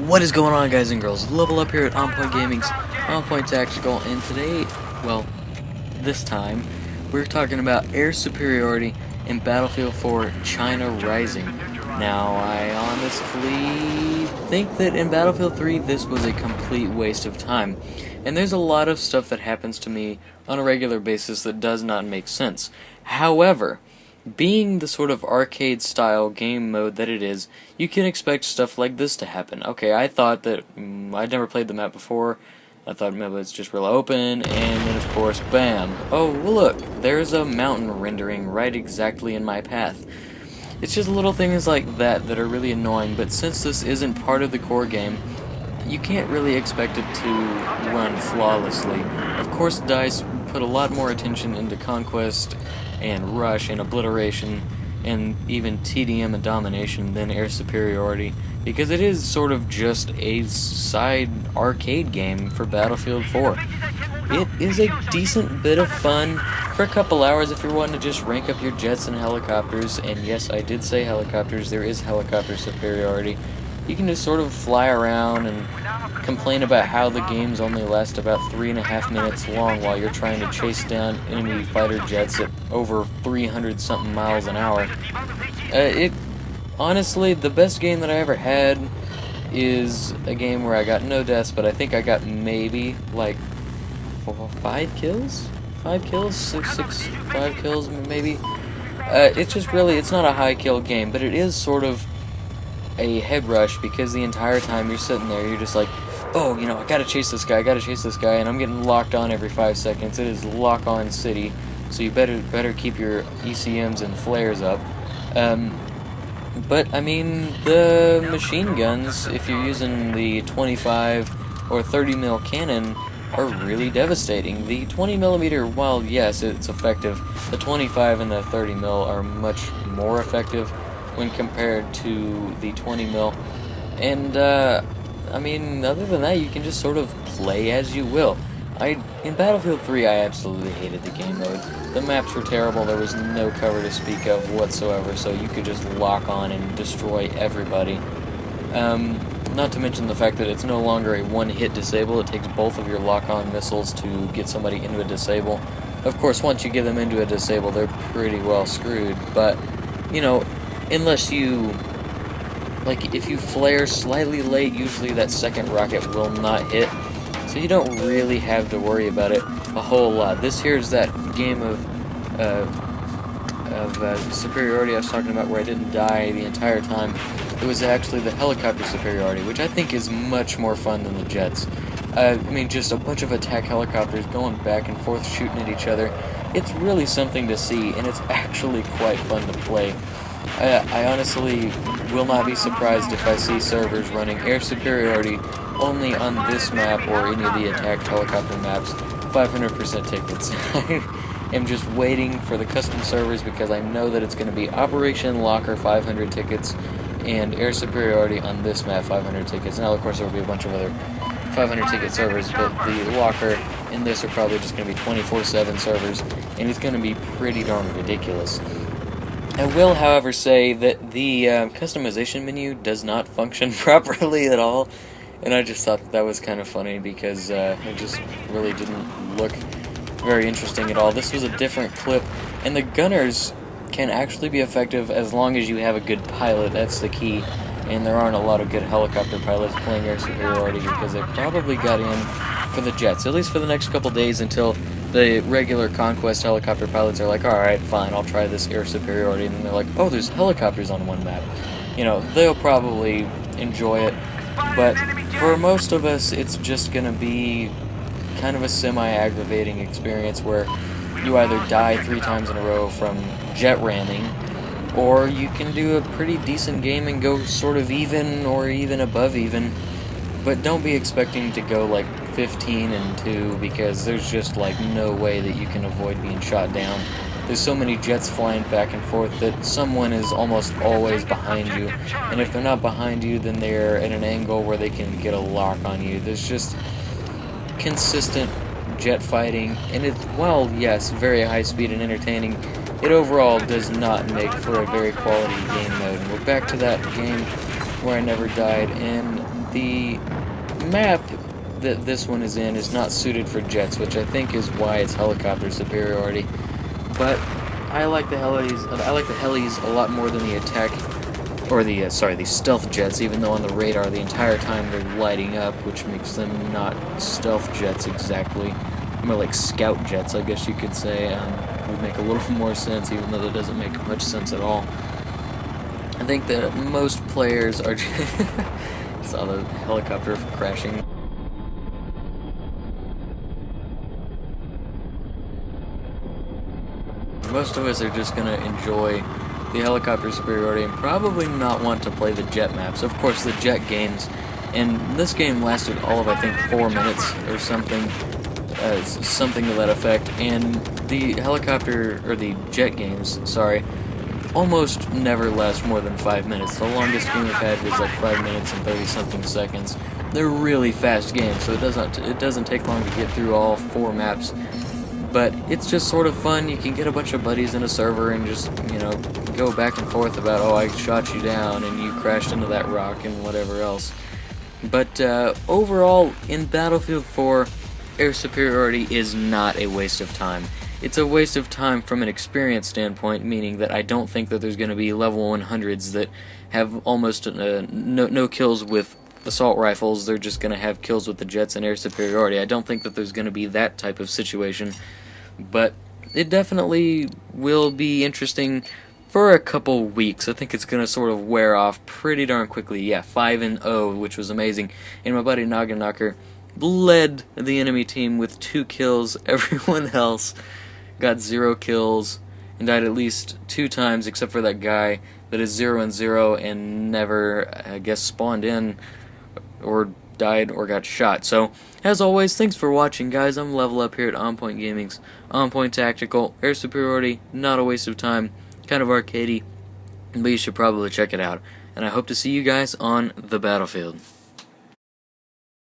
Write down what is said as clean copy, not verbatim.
What is going on, guys and girls? Level Up here at OnPointGaming's OnPointTactical, and today, well, this time, we're talking about air superiority in Battlefield 4 China Rising. Now, I honestly think that in Battlefield 3 this was a complete waste of time, and there's a lot of stuff that happens to me on a regular basis that does not make sense. However, being the sort of arcade-style game mode that it is, you can expect stuff like this to happen. Okay, I thought that I'd never played the map before. I thought maybe it's just real open, and then of course, bam! Oh, well, look, there's a mountain rendering right exactly in my path. It's just little things like that that are really annoying, but since this isn't part of the core game, you can't really expect it to run flawlessly. Of course, DICE put a lot more attention into Conquest and Rush and Obliteration and even TDM and Domination than Air Superiority, because it is sort of just a side arcade game for Battlefield 4. It is a decent bit of fun for a couple hours if you're wanting to just rank up your jets and helicopters, and yes, I did say helicopters, there is helicopter superiority. You can just sort of fly around and complain about how the games only last about 3.5 minutes long while you're trying to chase down enemy fighter jets at over 300 something miles an hour. Honestly, the best game that I ever had is a game where I got no deaths, but I think I got maybe like 5 kills? 5 kills? 5 kills maybe? It's just really, it's not a high kill game, but it is sort of a head rush, because the entire time you're sitting there, you're just like, oh, you know, I gotta chase this guy, and I'm getting locked on every 5 seconds. It is lock-on city, so you better keep your ECMs and flares up. But, I mean, the machine guns, if you're using the 25 or 30 mil cannon, are really devastating. The 20mm, while yes, it's effective, the 25 and the 30 mil are much more effective when compared to the 20 mil, and I mean, other than that, you can just sort of play as you will. In Battlefield 3, I absolutely hated the game mode. The maps were terrible, there was no cover to speak of whatsoever, so you could just lock on and destroy everybody. Not to mention the fact that it's no longer a one-hit disable, it takes both of your lock-on missiles to get somebody into a disable. Of course, once you get them into a disable, they're pretty well screwed, but, you know, unless you, like, if you flare slightly late, usually that second rocket will not hit, so you don't really have to worry about it a whole lot. This here is that game of superiority I was talking about where I didn't die the entire time. It was actually the helicopter superiority, which I think is much more fun than the jets. I mean, just a bunch of attack helicopters going back and forth shooting at each other. It's really something to see, and it's actually quite fun to play. I honestly will not be surprised if I see servers running air superiority only on this map or any of the attacked helicopter maps. 500% tickets. I am just waiting for the custom servers because I know that it's going to be Operation Locker 500 tickets and air superiority on this map 500 tickets. Now, of course, there will be a bunch of other 500 ticket servers, but the Locker in this are probably just going to be 24/7 servers, and it's going to be pretty darn ridiculous. I will, however, say that the customization menu does not function properly at all, and I just thought that was kind of funny because it just really didn't look very interesting at all. This was a different clip, and the gunners can actually be effective as long as you have a good pilot. That's the key, and there aren't a lot of good helicopter pilots playing air superiority because they probably got in for the jets, at least for the next couple days until the regular Conquest helicopter pilots are like, alright, fine, I'll try this air superiority, and then they're like, oh, there's helicopters on one map. You know, they'll probably enjoy it, but for most of us, it's just gonna be kind of a semi-aggravating experience where you either die 3 times in a row from jet ramming, or you can do a pretty decent game and go sort of even, or even above even, but don't be expecting to go like 15-2, because there's just like no way that you can avoid being shot down. There's so many jets flying back and forth that someone is almost always behind you, and if they're not behind you, then they're at an angle where they can get a lock on you. There's just consistent jet fighting, and it's, well, yes, very high speed and entertaining. It overall does not make for a very quality game mode. And we're back to that game where I never died, and the map that this one is in is not suited for jets, which I think is why it's helicopter superiority. But I like the helis a lot more than the attack, or the stealth jets. Even though on the radar the entire time they're lighting up, which makes them not stealth jets exactly. More like scout jets, I guess you could say. Would make a little more sense, even though that doesn't make much sense at all. I think that most players are. Saw the helicopter crashing. Most of us are just going to enjoy the helicopter superiority and probably not want to play the jet maps. Of course, the jet games, and this game lasted all of, I think, 4 minutes or something, something to that effect, and the helicopter, or the jet games, sorry, almost never last more than 5 minutes. The longest game we've had was like 5 minutes and 30-something seconds. They're really fast games, so it doesn't take long to get through all 4 maps. But it's just sort of fun. You can get a bunch of buddies in a server and just, you know, go back and forth about, oh, I shot you down and you crashed into that rock and whatever else. But overall, in Battlefield 4, air superiority is not a waste of time. It's a waste of time from an experience standpoint, meaning that I don't think that there's going to be level 100s that have almost no kills with assault rifles. They're just going to have kills with the jets and air superiority. I don't think that there's going to be that type of situation, but it definitely will be interesting for a couple weeks. I think it's going to sort of wear off pretty darn quickly. Yeah, 5-0, which was amazing. And my buddy Noggin Knocker led the enemy team with 2 kills. Everyone else got 0 kills and died at least 2 times, except for that guy that is 0-0 and never, I guess, spawned in or died or got shot. So, as always, thanks for watching, guys. I'm LevelUp here at OnPointGaming's OnPointTactical. Air superiority, not a waste of time, kind of arcadey, but you should probably check it out. And I hope to see you guys on the battlefield.